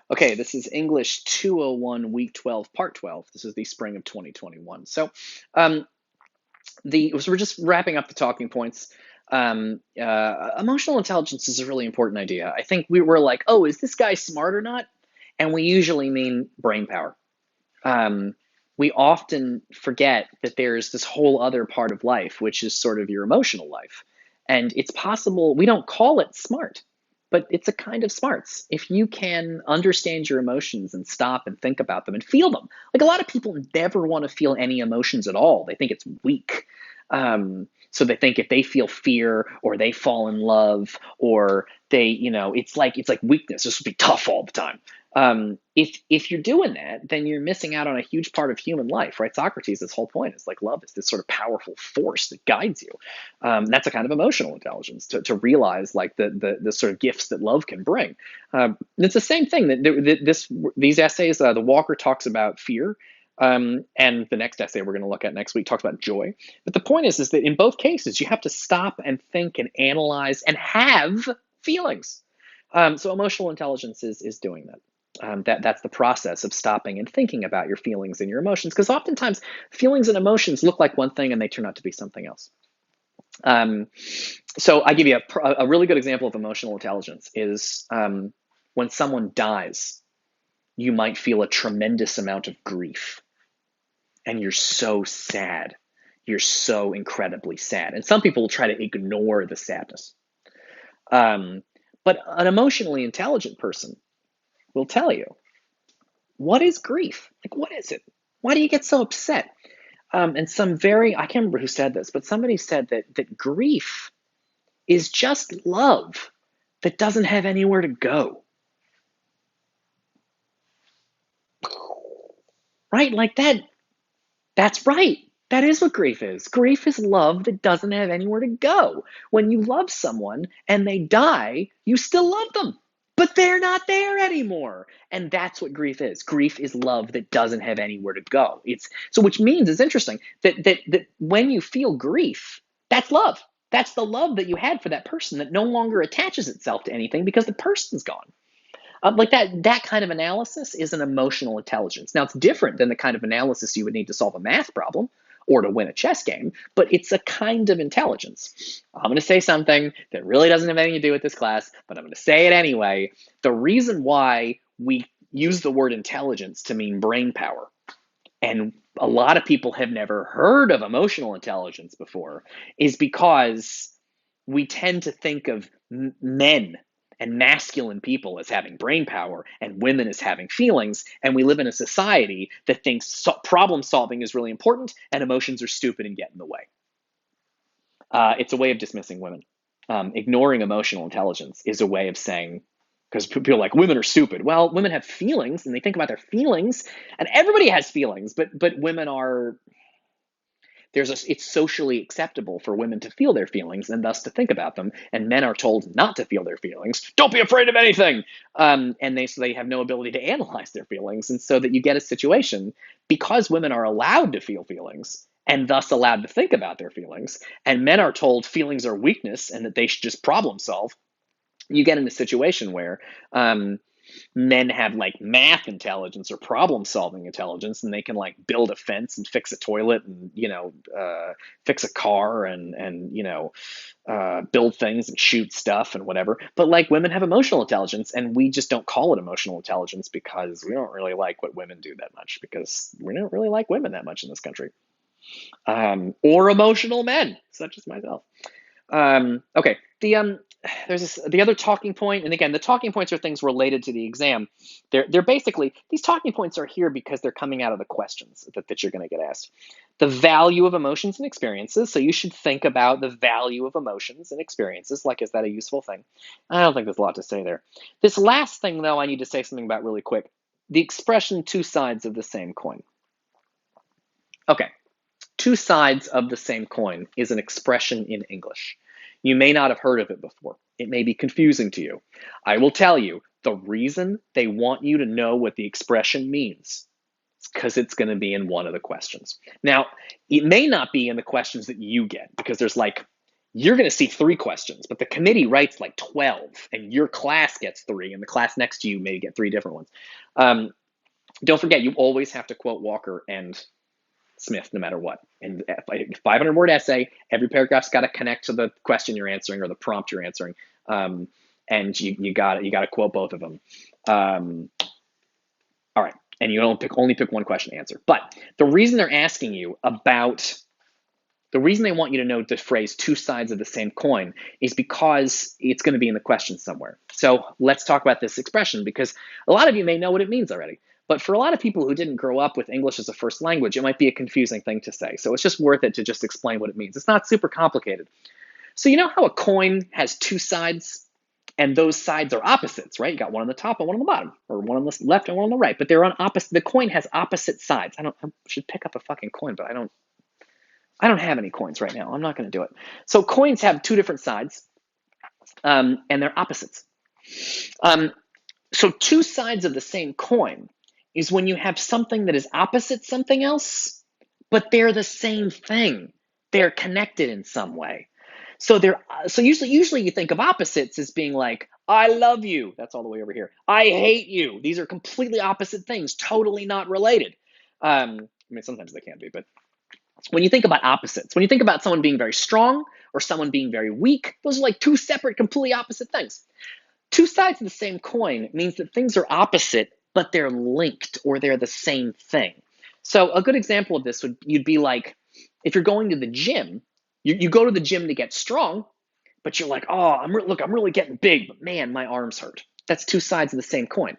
Okay, this is English 201, week 12, part 12. This is the spring of 2021. Um, so we're just wrapping up the talking points. Emotional intelligence is a really important idea. I think we were like, oh, is this guy smart or not? And we usually mean brain power. Um, we often forget that there's this whole other part of life, which is sort of your emotional life. And it's possible, we don't call it smart, but it's a kind of smarts. If you can understand your emotions and stop and think about them and feel them. Like a lot of people never want to feel any emotions at all. They think it's weak. So they think if they feel fear or they fall in love or they, it's like weakness. This will be tough all the time. If you're doing that, then you're missing out on a huge part of human life, right? Socrates, this whole point is like love is this sort of powerful force that guides you. That's a kind of emotional intelligence to realize like the sort of gifts that love can bring. It's the same thing these essays. The Walker talks about fear. And the next essay we're going to look at next week talks about joy. But the point is that in both cases, you have to stop and think and analyze and have feelings. So emotional intelligence is doing that. That's the process of stopping and thinking about your feelings and your emotions, because oftentimes feelings and emotions look like one thing and they turn out to be something else. So I give you a really good example of emotional intelligence is when someone dies, you might feel a tremendous amount of grief and you're so sad. You're so incredibly sad. And some people will try to ignore the sadness. But an emotionally intelligent person will tell you, what is grief? Like, what is it? Why do you get so upset? And I can't remember who said this, but somebody said that grief is just love that doesn't have anywhere to go. Right? Like that's right. That is what grief is. Grief is love that doesn't have anywhere to go. When you love someone and they die, you still love them, but they're not there anymore. And that's what grief is. Grief is love that doesn't have anywhere to go. Which means it's interesting that when you feel grief, that's love. That's the love that you had for that person that no longer attaches itself to anything because the person's gone. Like that kind of analysis is an emotional intelligence. Now, it's different than the kind of analysis you would need to solve a math problem or to win a chess game, but it's a kind of intelligence. I'm going to say something that really doesn't have anything to do with this class, but I'm going to say it anyway. The reason why we use the word intelligence to mean brain power, and a lot of people have never heard of emotional intelligence before, is because we tend to think of men and masculine people as having brain power and women as having feelings. And we live in a society that thinks problem solving is really important and emotions are stupid and get in the way. It's a way of dismissing women. Ignoring emotional intelligence is a way of saying, because people are like, women are stupid. Well, women have feelings and they think about their feelings, and everybody has feelings, but women are it's socially acceptable for women to feel their feelings and thus to think about them, and men are told not to feel their feelings. Don't be afraid of anything, and they have no ability to analyze their feelings, and so that you get a situation because women are allowed to feel feelings and thus allowed to think about their feelings, and men are told feelings are weakness and that they should just problem solve. You get in a situation where men have like math intelligence or problem solving intelligence, and they can like build a fence and fix a toilet and fix a car and build things and shoot stuff and whatever. But like women have emotional intelligence, and we just don't call it emotional intelligence because we don't really like what women do that much, because we don't really like women that much in this country, or emotional men such as myself. Okay, the other talking point, and again, the talking points are things related to the exam. They're basically, these talking points are here because they're coming out of the questions that you're going to get asked. The value of emotions and experiences. So you should think about the value of emotions and experiences. Like, is that a useful thing? I don't think there's a lot to say there. This last thing, though, I need to say something about really quick. The expression two sides of the same coin. Okay. Two sides of the same coin is an expression in English. You may not have heard of it before. It may be confusing to you. I will tell you, the reason they want you to know what the expression means is because it's going to be in one of the questions. Now, it may not be in the questions that you get, because there's like you're going to see 3 questions, but the committee writes like 12, and your class gets 3, and the class next to you may get 3 different ones. Don't forget, you always have to quote Walker and Smith no matter what. And 500-word essay, every paragraph's got to connect to the question you're answering or the prompt you're answering, and you got to quote both of them. All right, and you only pick one question to answer. But the reason they're asking you about the reason they want you to know the phrase two sides of the same coin is because it's going to be in the question somewhere. So let's talk about this expression, because a lot of you may know what it means already. But for a lot of people who didn't grow up with English as a first language, it might be a confusing thing to say. So it's just worth it to just explain what it means. It's not super complicated. So you know how a coin has 2 sides? And those sides are opposites, right? You got one on the top and one on the bottom, or one on the left and one on the right, but they're on opposite. The coin has opposite sides. I should pick up a fucking coin, but I don't have any coins right now. I'm not going to do it. So coins have 2 different sides, and they're opposites. So 2 sides of the same coin is when you have something that is opposite something else, but they're the same thing. They're connected in some way. So usually you think of opposites as being like, I love you. That's all the way over here. I hate you. These are completely opposite things, totally not related. I mean, sometimes they can be, but when you think about opposites, when you think about someone being very strong or someone being very weak, those are like 2 separate, completely opposite things. 2 sides of the same coin means that things are opposite, but they're linked, or they're the same thing. So a good example of this you'd be like, if you're going to the gym, you go to the gym to get strong, but you're like, oh, I'm really getting big, but man, my arms hurt. That's 2 sides of the same coin,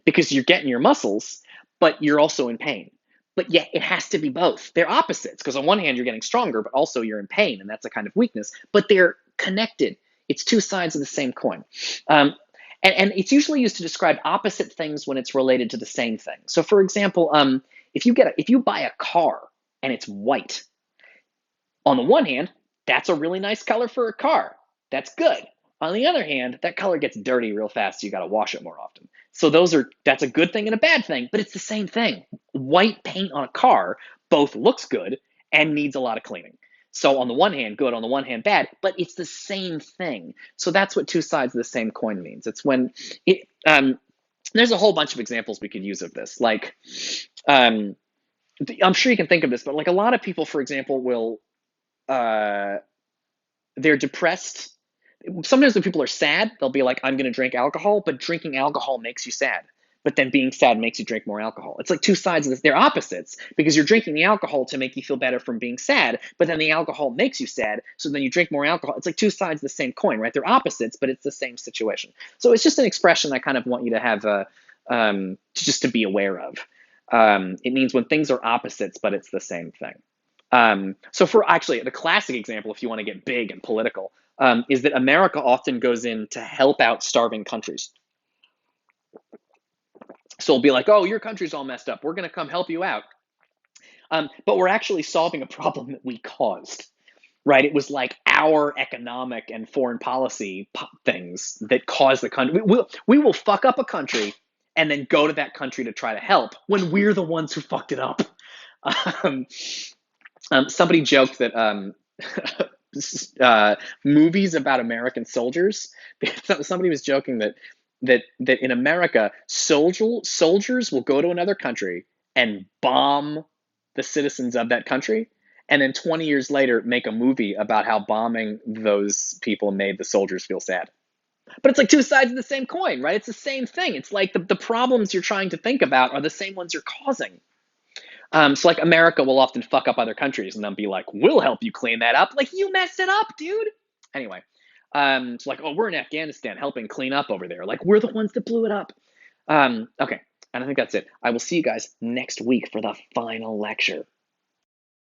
because you're getting your muscles, but you're also in pain. But yet it has to be both. They're opposites, because on one hand you're getting stronger, but also you're in pain, and that's a kind of weakness. But they're connected. It's 2 sides of the same coin. And it's usually used to describe opposite things when it's related to the same thing. So for example, if you buy a car and it's white, on the one hand, that's a really nice color for a car. That's good. On the other hand, that color gets dirty real fast, so you got to wash it more often. So that's a good thing and a bad thing, but it's the same thing. White paint on a car both looks good and needs a lot of cleaning. So on the one hand, good, on the one hand, bad, but it's the same thing. So that's what 2 sides of the same coin means. It's when there's a whole bunch of examples we could use of this. Like, I'm sure you can think of this, but like a lot of people, for example, will they're depressed. Sometimes when people are sad, they'll be like, I'm going to drink alcohol, but drinking alcohol makes you sad. But then being sad makes you drink more alcohol. It's like 2 sides of this. They're opposites, because you're drinking the alcohol to make you feel better from being sad, but then the alcohol makes you sad, so then you drink more alcohol. It's like 2 sides of the same coin, right? They're opposites, but it's the same situation. So it's just an expression I kind of want you to have just to be aware of. It means when things are opposites, but it's the same thing. So for actually the classic example, if you want to get big and political, is that America often goes in to help out starving countries. So it'll be like, oh, your country's all messed up. We're going to come help you out. But we're actually solving a problem that we caused, right? It was like our economic and foreign policy things that caused the country. We will fuck up a country and then go to that country to try to help when we're the ones who fucked it up. Somebody joked that movies about American soldiers. Somebody was joking that in America, soldiers will go to another country and bomb the citizens of that country, and then 20 years later make a movie about how bombing those people made the soldiers feel sad. But it's like 2 sides of the same coin, right? It's the same thing. It's like the problems you're trying to think about are the same ones you're causing. So like America will often fuck up other countries and then be like, we'll help you clean that up. Like, you messed it up, dude. Anyway, it's like, oh, we're in Afghanistan helping clean up over there. Like, we're the ones that blew it up. Okay, and I think that's it. I will see you guys next week for the final lecture.